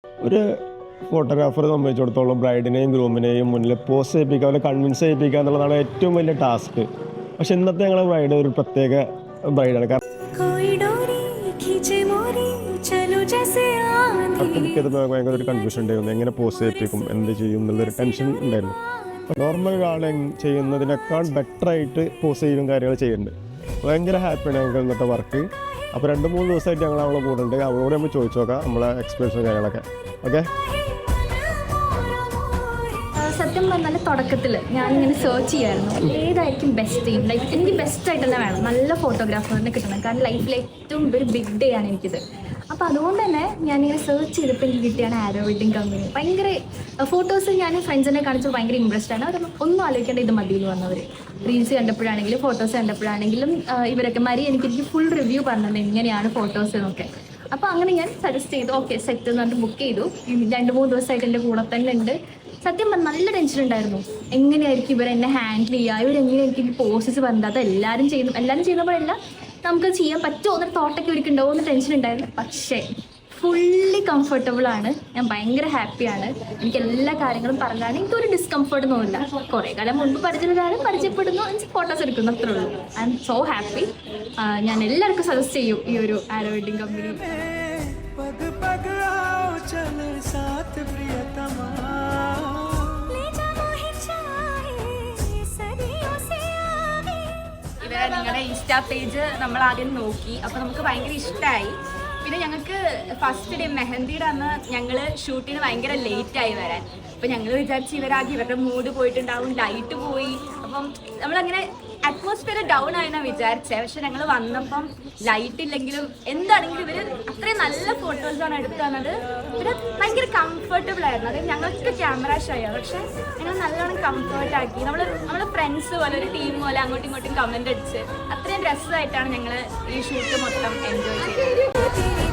ഒരു ഫോട്ടോഗ്രാഫർ സംബന്ധിച്ചിടത്തോളം ബ്രൈഡിനെയും ഗ്രൂമിനെയും മുന്നിൽ പോസ്റ്റ് ചെയ്യിപ്പിക്കുക, അവരെ കൺവിൻസ് ചെയ്യിപ്പിക്കുക എന്നുള്ളതാണ് ഏറ്റവും വലിയ ടാസ്ക്. പക്ഷെ ഇന്നത്തെ ഞങ്ങളുടെ ബ്രൈഡ് ഒരു പ്രത്യേക ബ്രൈഡാണ്. കാരണം ഭയങ്കര ഒരു കൺഫ്യൂഷൻ ഉണ്ടായിരുന്നു, എങ്ങനെ പോസ്റ്റ് ചെയ്യിപ്പിക്കും, എന്ത് ചെയ്യും എന്നുള്ളൊരു ടെൻഷൻ ഉണ്ടായിരുന്നു. നോർമൽ ഒരാൾ ചെയ്യുന്നതിനേക്കാൾ ബെറ്റർ ആയിട്ട് പോസ്റ്റ് ചെയ്യുന്ന കാര്യങ്ങൾ ചെയ്യുന്നുണ്ട്. ഭയങ്കര ഹാപ്പിയാണ് ഞങ്ങൾക്ക് ഇന്നത്തെ വർക്ക്. അപ്പോൾ 2-3 ദിവസമായിട്ട് ഞങ്ങൾ അവളെ കൂടെ ഉണ്ട്. അവളോട് നമ്മൾ ചോദിച്ചു നോക്കാം നമ്മളെ എക്സ്പീരിയൻസും കാര്യങ്ങളൊക്കെ. ഓക്കെ, സത്യം പറഞ്ഞാൽ തുടക്കത്തിൽ ഞാനിങ്ങനെ സെർച്ച് ചെയ്യായിരുന്നു ഏതായിരിക്കും ബെസ്റ്റ്. ലൈക്ക് എനിക്ക് ബെസ്റ്റായിട്ട് തന്നെ വേണം, നല്ല ഫോട്ടോഗ്രാഫറിനെ കിട്ടണം. കാരണം ലൈഫിലെ ഏറ്റവും ഒരു ബിഗ് ഡേ ആണ് എനിക്കിത്. അപ്പോൾ അതുകൊണ്ട് തന്നെ ഞാനിങ്ങനെ സെർച്ച് ചെയ്തപ്പോൾ എനിക്ക് കിട്ടിയാണ് ആരോ വെഡിങ് കമ്പനി. ഭയങ്കര ഫോട്ടോസ് ഞാൻ ഫ്രണ്ട്സിനെ കാണിച്ചപ്പോൾ ഭയങ്കര ഇൻട്രസ്റ്റ് ആണ്. അവർ ഒന്നും ആലോചിക്കേണ്ട ഇത് മതിയിൽ വന്നവർ റീൽസ് കണ്ടപ്പോഴാണെങ്കിലും ഫോട്ടോസ് കണ്ടപ്പോഴാണെങ്കിലും ഇവരൊക്കെ എനിക്ക് ഫുൾ റിവ്യൂ പറഞ്ഞത് എങ്ങനെയാണ് ഫോട്ടോസ് എന്നൊക്കെ. അപ്പോൾ അങ്ങനെ ഞാൻ സജസ്റ്റ് ചെയ്തു, ഓക്കെ സെറ്റ് എന്ന് പറഞ്ഞിട്ട് ബുക്ക് ചെയ്തു. 2-3 ദിവസമായിട്ട് എൻ്റെ കൂടെ തന്നെ ഉണ്ട്. സത്യം പറഞ്ഞാൽ നല്ല ടെൻഷൻ ഉണ്ടായിരുന്നു, എങ്ങനെയായിരിക്കും ഇവരെന്നെ ഹാൻഡിൽ ചെയ്യുക, ഇവരെങ്ങനെയായിരിക്കും എനിക്ക് പോസ്റ്റസ് പറഞ്ഞത്. അത് എല്ലാവരും ചെയ്യുന്നപ്പോഴല്ല നമുക്ക് ചെയ്യാൻ പറ്റുമോ എന്നൊരു തോട്ടൊക്കെ ഒരുക്കുണ്ടാവുമോ എന്ന് ടെൻഷൻ ഉണ്ടായിരുന്നു. പക്ഷേ ഫുള്ളി കംഫർട്ടബിളാണ്. ഞാൻ ഭയങ്കര ഹാപ്പിയാണ്. എനിക്ക് എല്ലാ കാര്യങ്ങളും പറഞ്ഞാണ്, എനിക്കൊരു ഡിസ്കംഫർട്ട് തോന്നില്ല. കുറേ കാലം മുൻപ് പരിചയപ്പെടുന്നു, ഫോട്ടോസ് എടുക്കുന്നു, അത്രേ ഉള്ളൂ. I M so happy. ഞാൻ എല്ലാവർക്കും സജസ്റ്റ് ചെയ്യും ഈ ഒരു ആരോ വെഡിങ് കമ്പനി. ഇവരെ നിങ്ങളുടെ ഇൻസ്റ്റാ പേജ് നമ്മൾ ആദ്യം നോക്കി, അപ്പോൾ നമുക്ക് ഭയങ്കര ഇഷ്ടമായി. പിന്നെ ഞങ്ങൾക്ക് ഫസ്റ്റ് ഡേ മെഹന്തിയുടെ അന്ന് ഞങ്ങൾ ഷൂട്ടിന് ഭയങ്കര ലേറ്റായി വരാൻ. അപ്പോൾ ഞങ്ങൾ വിചാരിച്ച് ഇവരുടെ മൂഡ് പോയിട്ടുണ്ടാവും, ലൈറ്റ് പോയി. അപ്പം നമ്മളങ്ങനെ അറ്റ്മോസ്ഫിയർ ഡൗൺ ആയെന്നാണ് വിചാരിച്ചത്. പക്ഷെ ഞങ്ങൾ വന്നപ്പം ലൈറ്റ് ഇല്ലെങ്കിലും എന്താണെങ്കിലും ഇവർ അത്രയും നല്ല ഫോട്ടോസാണ് എടുത്തു തന്നത്. ഇവർ ഭയങ്കര കംഫർട്ടബിൾ ആയിരുന്നു. അതായത് ഞങ്ങൾക്ക് ക്യാമറ ഷോ ആണ്, പക്ഷെ ഞങ്ങൾ നല്ലോണം കംഫർട്ടാക്കി. നമ്മൾ ഫ്രണ്ട്സ് പോലെ ഒരു ടീം പോലെ അങ്ങോട്ടും ഇങ്ങോട്ടും കമൻ്റ് അടിച്ച് അത്രയും രസമായിട്ടാണ് ഞങ്ങൾ ഈ ഷൂട്ട് മൊത്തം എൻജോയ് ചെയ്തത്.